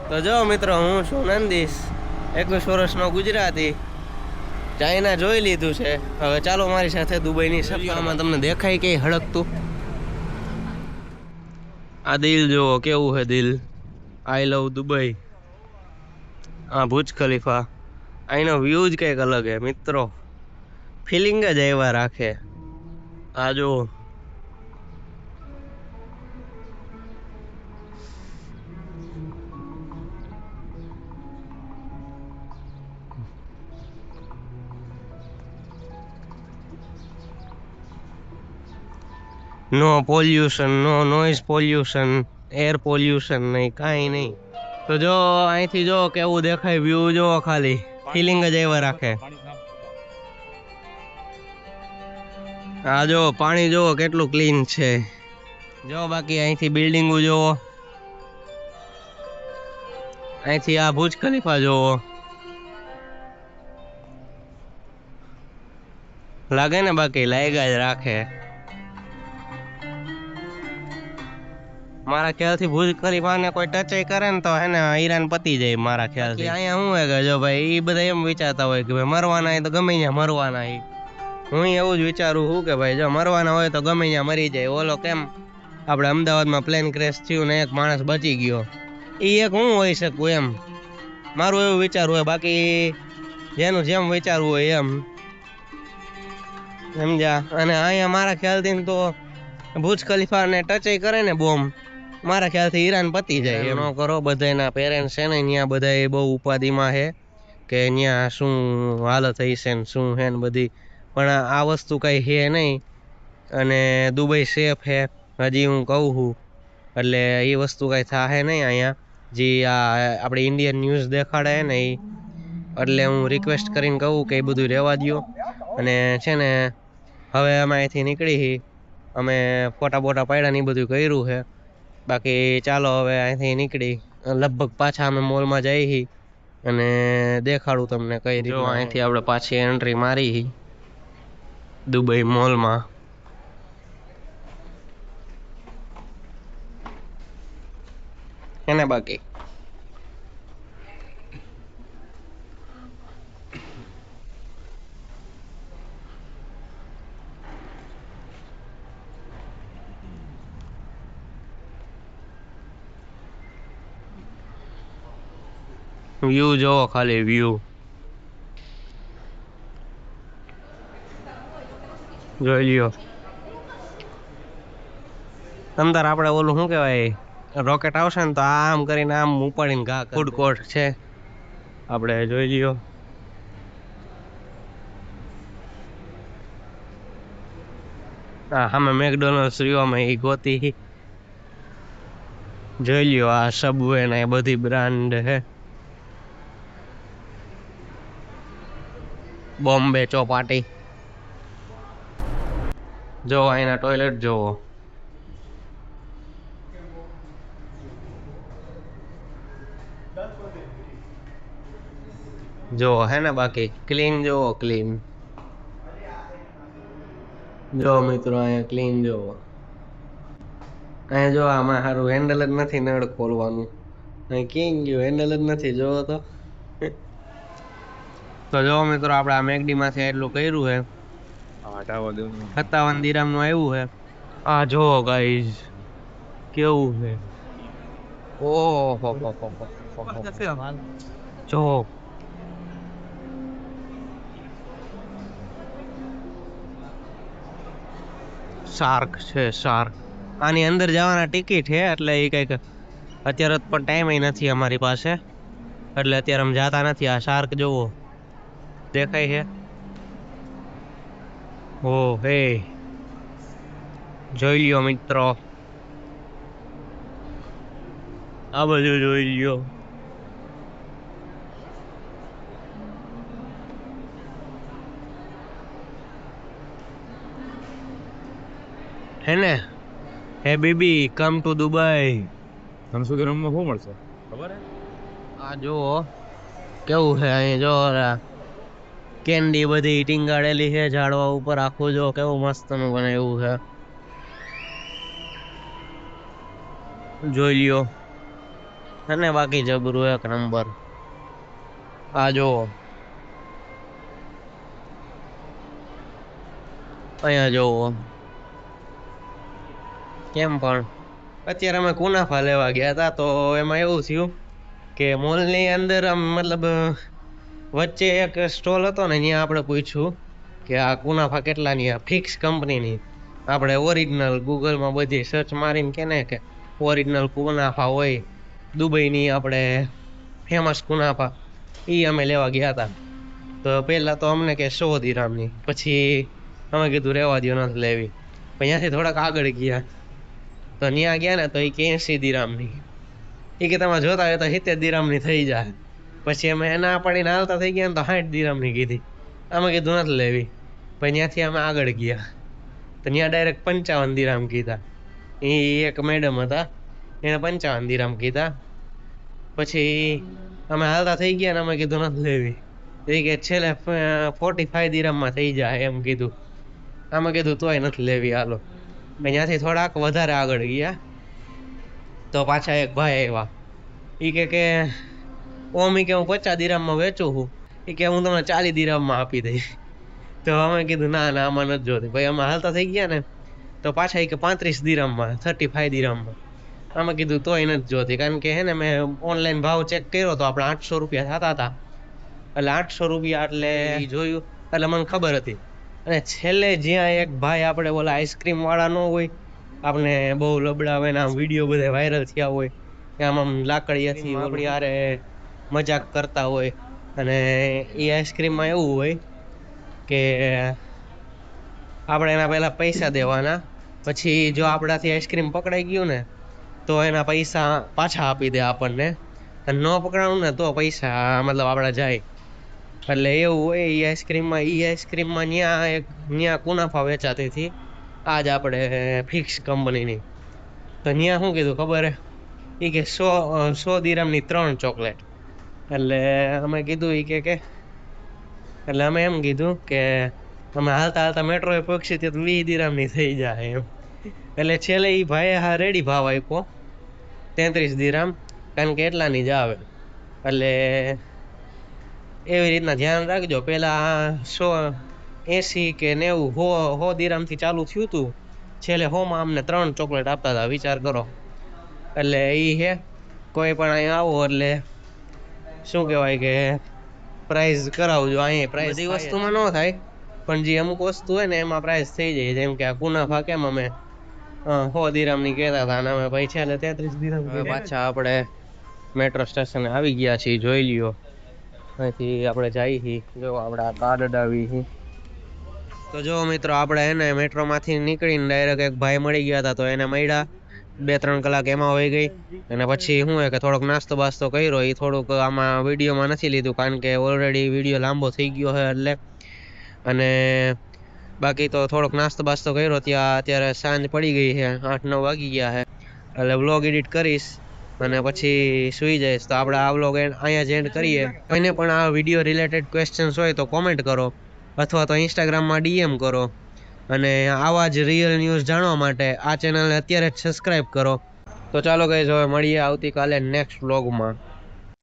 તો જો મિત્રો, હું છું નંદીશ, 21 વર્ષનો ગુજરાતી. ચાઇના જોઈ લીધું છે, હવે ચાલો મારી સાથે દુબઈની સફરમાં. તમને દેખાય કે હળકતું આ દિલ જુઓ, કેવું છે દિલ. આઈ લવ દુબઈ. આ ભુજ ખલીફા, અહીંનો વ્યૂ જ કંઈક અલગ હે મિત્રો, ફિલિંગ જ એવા રાખે. આ જો નો પોલ્યુશન, નો નોઇઝ પોલ્યુશન, એર પોલ્યુશન નહીં, કાંઈ નહીં. તો જો અહીંથી જો કેવું દેખાય વ્યૂ, જો ખાલી ફિલિંગ જ એવા રાખે. આ જો પાણી જોવો કેટલું ક્લીન છે. જો બાકી અહીંથી બિલ્ડિંગો જોવો, અહીંથી આ ભુજ ખલીફા જોવો. લાગે ને, બાકી લાગ્યા જ રાખે. મારા ખ્યાલથી ભુજ ખલીફાને કોઈ ટચ કરે ને તો એને ઈરાન પતી જાય મારા ખ્યાલથી. અહીંયા શું હે કે જો ભાઈ, એ બધા એમ વિચારતા હોય કે ભાઈ મરવાના તો ગમે ત્યાં મરવાના. હું એવું જ વિચારું છું કે ભાઈ જો મરવાના હોય તો ગમે ત્યાં મરી જાય. ઓલો કેમ આપણે અમદાવાદમાં પ્લેન ક્રેશ થયું ને એક માણસ બચી ગયો, એ એક હું હોઈ શકું એમ મારું એવું વિચારવું હોય. બાકી જેનું જેમ વિચારવું હોય એમ, સમજ્યા. અને અહીંયા મારા ખ્યાલથી તો ભુજ ખલીફાને ટચ કરે ને બોમ્બ, મારા ખ્યાલથી ઈરાન પતી જાય. એમ ન કરો. બધાના પેરેન્ટ્સ છે ને ત્યાં બધા બહુ ઉપાધિમાં છે કે ત્યાં શું હાલત થઈ છે ને શું છે ને બધી, પણ આ વસ્તુ કઈ છે નહીં. અને દુબઈ સેફ છે હજી હું કહું છું, એટલે એ વસ્તુ કઈ થાય નહીં અહીંયા. જે આ આપણે ઇન્ડિયન ન્યૂઝ દેખાડે ને એ, એટલે હું રિક્વેસ્ટ કરીને કહું કે એ બધું રહેવા દો. અને છે ને હવે અમે અહીંથી નીકળી, અમે ફોટા બોટા પાડ્યા ને એ બધું કર્યું છે. બાકી ચાલો હવે અહીંથી નીકળી, લગભગ પાછા અમે મોલમાં જઈએ અને દેખાડું તમને કઈ રીતે. અહીંથી આપણે પાછી એન્ટ્રી મારી દુબઈ મોલમાં. એને બાકી વ્યૂ જોવો, ખાલી વ્યૂ જોઈ લ્યો. તમતાર આપણે ઓલું શું કહેવાય, રોકેટ આવશે ને તો આમ કરીને આમ ઉપાડીને ઘા. ફૂડ કોર્ટ છે, આપણે જોઈ લ્યો. હા, સામે મેકડોનલ્ડ્સ રહ્યો, અમે એ ગોતી. જોઈ લ્યો, આ સબવે ને એ બધી બ્રાન્ડ હે. બોમ્બે ચોપાટી જો, અહીંના ટોયલેટ જોવો. જો હે ને, બાકી ક્લીન જોવો, ક્લીન જો મિત્રો, અહીંયા ક્લીન જોવો. અહીંયા જો આમાં સારું હેન્ડલ જ નથી, નળ ખોલવાનું. અહીં ક્યાં ગયું હેન્ડલ જ નથી, જોવો તો. તો જો મિત્રો, આપણે આ મેકડી માંથી એટલું કર્યું છે, 57 દિરામ નું આવ્યું છે. આ જો ગાઈઝ કેવું છે, ઓહો જો. શાર્ક છે, શાર્ક. આની અંદર જવાના ટિકિટ છે, એટલે એ કંઈક અત્યારે પણ ટાઈમ નથી અમારી પાસે, એટલે અત્યારે અમે જતા નથી. આ શાર્ક જોવો, દેખાય છે. ઓ હે, જોઈ લ્યો મિત્રો, આ બધું જોઈ લ્યો. હે ને, હે બેબી, કમ ટુ દુબઈ. 300 ગ્રામમાં શું મળશે ખબર હે? આ જુઓ કેવું છે અહીં. જો કેન્ડી બધી ટીંગાડેલી છે ઝાડવા ઉપર. આખું જો કેવું મસ્ત નું બનાવ્યું છે, જોઈ લ્યો. અને બાકી જબરું એક નંબર. આ જો અહીંયા જોવો કેમ પણ. અત્યારે અમે કુનાફા લેવા ગયા હતા તો એમાં એવું થયું કે મોલની અંદર આમ મતલબ વચ્ચે એક સ્ટોલ હતો ને ત્યાં આપણે પૂછ્યું કે આ કુનાફા કેટલાની, આ ફિક્સ કંપનીની. આપણે ઓરિજિનલ ગૂગલમાં બધી સર્ચ મારીને કે ને કે ઓરિજિનલ કુનાફા હોય દુબઈની આપણે ફેમસ કુનાફા, એ અમે લેવા ગયા હતા. તો પહેલાં તો અમને કે 100 દિરામની, પછી અમે કીધું રહેવા દો નથી લેવી. પણ ત્યાંથી થોડાક આગળ ગયા તો ત્યાં ગયા ને તો એ કે 80 દિરામની. એ કે તમે જોતા હોય તો 70 દિરામની થઈ જાય. પછી અમે એના પડીને હાલતા થઈ ગયા ને તો 60 દિરામની કીધી. અમે કીધું નથી લેવી. પછી ત્યાંથી અમે આગળ ગયા તો ત્યાં ડાયરેક્ટ 55 દિરામ કીધા. એ એક મેડમ હતા એને 55 દિરામ કીધા. પછી અમે હાલતા થઈ ગયા ને અમે કીધું નથી લેવી. એ કે છેલ્લે 45 દિરામમાં થઈ જાય એમ કીધું. અમે કીધું તોય નથી લેવી હાલો. ત્યાંથી થોડાક વધારે આગળ ગયા તો પાછા એક ભાઈ આવ્યા. એ કે ઓમ કે હું 50 દિરામમાં વેચું છું. એ કે હું તમને 40 દિરામમાં આપી દઈશ. તો અમે કીધું ના ના આમાં નથી જોતી. ભાઈ અમે હાલતા થઈ ગયા ને તો પાછા એ કે 35 દિરામમાં, 35 દિરામમાં. અમે કીધું તોય નથી જોતી, કારણ કે હે ને મેં ઓનલાઈન ભાવ ચેક કર્યો તો આપણે 800 રૂપિયા થતા હતા. એટલે 800 રૂપિયા એટલે જોયું એટલે મને ખબર હતી. અને છેલ્લે જ્યાં એક ભાઈ આપણે ઓલા આઈસ્ક્રીમ વાળા ન હોય, આપણે બહુ લબડાવે ને આમ વિડીયો બધા વાયરલ થયા હોય કે આમ લાકડીયાથી આપણી હારે મજાક કરતા હોય. અને એ આઈસ્ક્રીમમાં એવું હોય કે આપણે એના પહેલાં પૈસા દેવાના, પછી જો આપણાથી આઈસ્ક્રીમ પકડાઈ ગયું ને તો એના પૈસા પાછા આપી દે આપણને, અને ન પકડાવું ને તો પૈસા મતલબ આપણા જાય. એટલે એવું હોય એ આઈસ્ક્રીમમાં ત્યાં કુનાફા વેચાતી હતી આજ આપણે ફિક્સ કંપનીની. તો ત્યાં શું કીધું ખબર એ કે 100 દિરામની 3 ચોકલેટ. એટલે અમે કીધું એ કે એટલે અમે એમ કીધું કે અમે હાલતા હાલતા મેટ્રોએ પહોંચી તો 20 દિરામની થઈ જાય એમ. એટલે છેલ્લે એ ભાઈએ હા રેડી ભાવ આપ્યો 33 દિરામ, કારણ કે એટલાની જ આવે. એટલે એવી રીતના ધ્યાન રાખજો. પહેલાં 180 કે 90 100 દિરામથી ચાલુ થયું હતું, છેલ્લે 100માં અમને 3 ચોકલેટ આપતા હતા. વિચાર કરો. એટલે એ હે કોઈ પણ અહીંયા આવો એટલે શું કહેવાય કે પ્રાઇઝ કરાવજો. અહીંયા પ્રાઇઝ બધી વસ્તુમાં ન થાય પણ જે અમુક વસ્તુ હોય ને એમાં પ્રાઇઝ થઈ જાય. જેમ કે આ કુનાફા કેમ અમે 100 દિરામની કહેતા હતા અને અમે ભાઈ છેલ્લે 33 દિરામ. પાછા આપણે મેટ્રો સ્ટેશને આવી ગયા છીએ, જોઈ લ્યો. અહીંથી આપણે જઈએ છીએ, જો આપણે આ કાર્ડ આવી છીએ. તો જો મિત્રો આપણે એને મેટ્રોમાંથી નીકળીને ડાયરેક્ટ એક ભાઈ મળી ગયા હતા તો એને મળ્યા. 2-3 કલાક એમાં વહી ગઈ. અને પછી શું કે થોડોક નાસ્તો બાસ્તો કર્યો. એ થોડુંક આમાં વિડીયોમાં નથી લીધું કારણ કે ઓલરેડી વિડીયો લાંબો થઈ ગયો છે એટલે. અને બાકી તો થોડોક નાસ્તો બાસ્તો કર્યો. ત્યાં અત્યારે સાંજ પડી ગઈ છે, 8-9 વાગી ગયા છે. એટલે વ્લોગ એડિટ કરીશ અને પછી સૂઈ જઈશ. તો આપણે આ વ્લોગ અહીંયા જ એન્ડ કરીએ. કોઈને પણ આ વિડીયો રિલેટેડ ક્વેશ્ચન્સ હોય તો કોમેન્ટ કરો અથવા તો ઇન્સ્ટાગ્રામમાં DM કરો. અને આવા જ રિયલ ન્યૂઝ જાણવા માટે આ ચેનલને અત્યારે જ સબસ્ક્રાઈબ કરો. તો ચાલો ગાઈઝ, હવે મળીએ આવતીકાલે નેક્સ્ટ વ્લોગમાં.